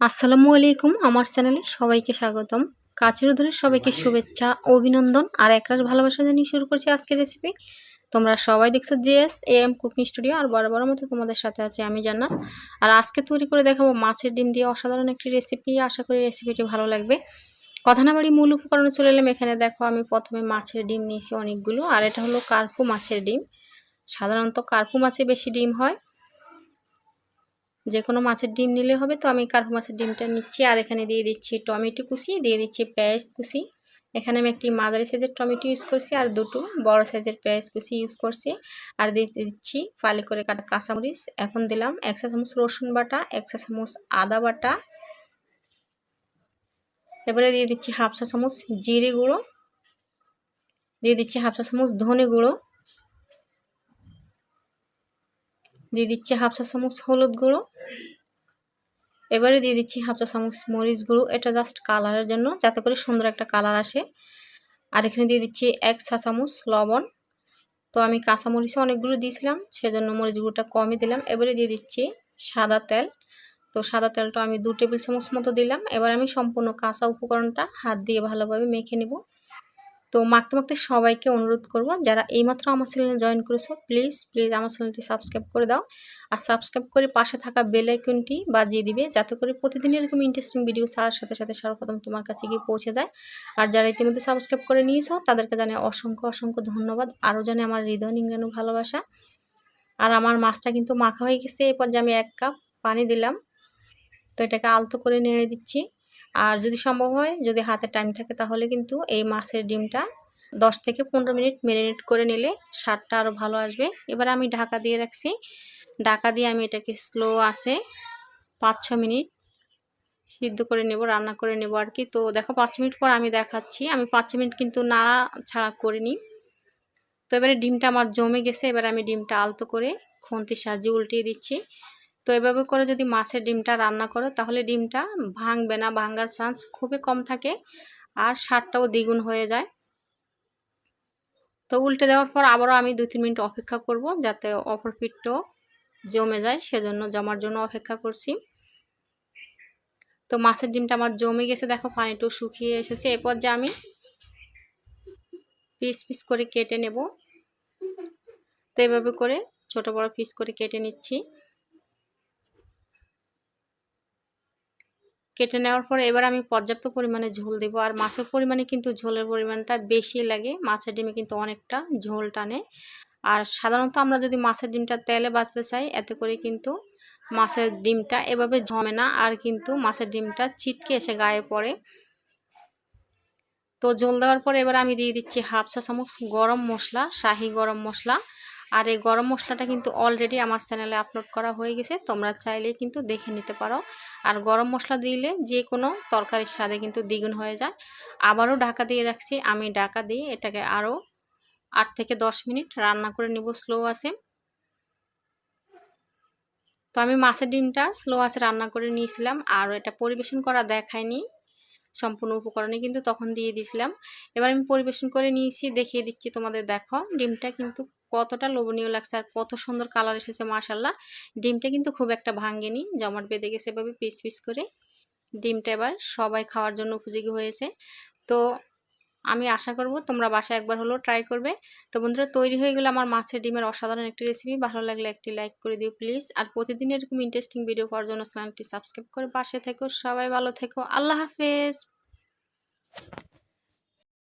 আসসালামু আলাইকুম। আমার চ্যানেলে সবাইকে স্বাগতম। কাছের দূরের সবাইকে শুভেচ্ছা ও অভিনন্দন আর একরাশ ভালোবাসা জানিয়ে শুরু করছি আজকের রেসিপি। তোমরা সবাই দেখছো JSAM কুকিং স্টুডিও আর বরাবরের মতো তোমাদের সাথে আছি আমি জান্নাত। আর আজকে তৈরি করে দেখাবো মাছের ডিম দিয়ে অসাধারণ একটি রেসিপি। আশা করি রেসিপিটি ভালো লাগবে। কথা না বাড়িয়ে মূল উপকরণে চলে এলাম। এখানে দেখো আমি প্রথমে মাছের ডিম নিয়েছি অনেকগুলো, আর এটা হলো কার্পু মাছের ডিম। সাধারণত কার্পু মাছে বেশি ডিম হয়, যে কোনো মাছের ডিম নিলে হবে। তো আমি কার্পু মাছের ডিমটা নিচ্ছি, আর এখানে দিয়ে দিচ্ছি টমেটো কুচি, দিয়ে দিচ্ছি পেঁয়াজ কুচি। এখানে আমি একটি মাঝারি সাইজের টমেটো ইউজ করছি আর দুটো বড় সাইজের পেঁয়াজ কুচি ইউজ করছি, আর দিয়ে দিচ্ছি ফালি করে কাটা কাঁচামরিচ। এখন দিলাম 1 চা চামচ রসুন বাটা, 1 চা চামচ আদা বাটা, এবারে দিয়ে দিচ্ছি 1/2 চা চামচ জিরে গুঁড়ো, দিয়ে দিচ্ছি 1/2 চা চামচ ধনে গুঁড়ো, দিয়ে দিচ্ছি 1/2 চা চামচ হলুদ গুঁড়ো, এবারে দিয়ে দিচ্ছি 1/2 চা চামচ মরিচ গুঁড়ো। এটা জাস্ট কালারের জন্য, যাতে করে সুন্দর একটা কালার আসে। আর এখানে দিয়ে দিচ্ছি 1 চা চামচ লবণ। তো আমি কাঁচামরিচে অনেকগুলো দিয়েছিলাম, সেজন্য মরিচ গুঁড়োটা কমই দিলাম। এবারে দিয়ে দিচ্ছি সাদা তেল। তো সাদা তেলটা আমি 2 টেবিল চামচ মতো দিলাম। এবার আমি সম্পূর্ণ কাঁচা উপকরণটা হাত দিয়ে ভালোভাবে মেখে নেব। তো মাখতে মাখতে সবাইকে অনুরোধ করব, যারা এইমাত্র আমার চ্যানেলে জয়েন করেছো প্লিজ আমার চ্যানেলটি সাবস্ক্রাইব করে দাও, আর সাবস্ক্রাইব করে পাশে থাকা বেল আইকনটি বাজিয়ে দিবে, যাতে করে প্রতিদিন এরকম ইন্টারেস্টিং ভিডিও ছাড়ার সাথে সাথে সর্বপ্রথম তোমার কাছে গিয়ে পৌঁছে যায়। আর যারা ইতিমধ্যে সাবস্ক্রাইব করে নিয়েছো তাদেরকে জানাই অসংখ্য অসংখ্য ধন্যবাদ, আরও জানে আমার হৃদয় নিংড়ানো ভালোবাসা। আর আমার মাছটা কিন্তু মাখা হয়ে গেছে। এরপর যে আমি 1 কাপ পানি দিলাম, তো এটাকে আলতো করে নেড়ে দিচ্ছি। আর যদি সম্ভব হয়, যদি হাতে টাইম থাকে, তাহলে কিন্তু এই মাছের ডিমটা 10 থেকে 15 মিনিট ম্যারিনেট করে নিলে স্বাদটা আরও ভালো আসবে। এবার আমি ঢাকা দিয়ে রাখছি। ঢাকা দিয়ে আমি এটাকে স্লো আছে 5-6 মিনিট সিদ্ধ করে নেব, রান্না করে নেব আর কি। তো দেখো 5 মিনিট পর আমি দেখাচ্ছি। আমি 5 মিনিট কিন্তু নাড়া ছাড়া করিনি। তো এবারে ডিমটা আমার জমে গেছে। এবার আমি ডিমটা আলতো করে খুন্তির সাহায্যে উল্টিয়ে দিচ্ছি। তো এভাবে করে যদি মাছের ডিমটা রান্না করো, তাহলে ডিমটা ভাঙবে না, ভাঙার চান্স খুবই কম থাকে, আর স্বাদটাও দ্বিগুণ হয়ে যায়। তো উল্টে দেওয়ার পর আবারও আমি 2-3 মিনিট অপেক্ষা করব, যাতে অপর পিঠটাও জমে যায়, সেজন্য জমার জন্য অপেক্ষা করছি। তো মাছের ডিমটা আমার জমে গেছে, দেখো পানিটাও শুকিয়ে এসেছে। এরপর যে আমি পিস পিস করে কেটে নেব। তো এভাবে করে ছোট বড় পিস করে কেটে নিচ্ছি। কেটে নেওয়ার পরে এবার আমি পর্যাপ্ত পরিমাণে ঝোল দেব। আর মাছের পরিমাণে কিন্তু ঝোলের পরিমাণটা বেশি লাগে, মাছের ডিমে কিন্তু অনেকটা ঝোল টানে। আর সাধারণত আমরা যদি মাছের ডিমটা তেলে ভাজতে চাই, এতে করে কিন্তু মাছের ডিমটা এভাবে জমে না, আর কিন্তু মাছের ডিমটা ছিটকে এসে গায়ে পড়ে। তো ঝোল দেওয়ার পরে এবার আমি দিয়ে দিচ্ছি 1/2 চা চামচ গরম মশলা, শাহি গরম মশলা। আর এই গরম মশলাটা কিন্তু অলরেডি আমার চ্যানেলে আপলোড করা হয়ে গেছে, তোমরা চাইলে কিন্তু দেখে নিতে পারো। আর গরম মশলা দিলে যে কোনো তরকারির স্বাদে কিন্তু দ্বিগুণ হয়ে যায়। আবারও ঢাকা দিয়ে রাখছি। আমি ঢাকা দিয়ে এটাকে আরও 8 থেকে 10 মিনিট রান্না করে নিব স্লো আছে। তো আমি মাছের ডিমটা স্লো আছে রান্না করে নিয়েছিলাম, আর এটা পরিবেশন করা দেখায়নি, সম্পূর্ণ উপকরণে কিন্তু তখন দিয়ে দিয়েছিলাম। এবার আমি পরিবেশন করে নিয়েছি, দেখিয়ে দিচ্ছি তোমাদের। দেখো ডিমটা কিন্তু কতটা লোভনীয় লাগছে, আর কত সুন্দর কালার এসেছে মাশাআল্লাহ। ডিমটা কিন্তু খুব একটা ভাঙেনি, জমাট বেঁধে গেছে এভাবে পিস পিস করে। ডিমটা এবার সবাই খাওয়ার জন্য উপযোগী হয়েছে। তো আমি আশা করব তোমরা বাসায় একবার হলেও ট্রাই করবে। তো বন্ধুরা, তৈরি হয়ে গেল আমার মাছের ডিমের অসাধারণ একটি রেসিপি। ভালো লাগলে একটি লাইক করে দিও প্লিজ। আর প্রতিদিন এরকম ইন্টারেস্টিং ভিডিও পাওয়ার জন্য চ্যানেলটি সাবস্ক্রাইব করে পাশে থেকো। সবাই ভালো থেকো। আল্লাহ হাফেজ।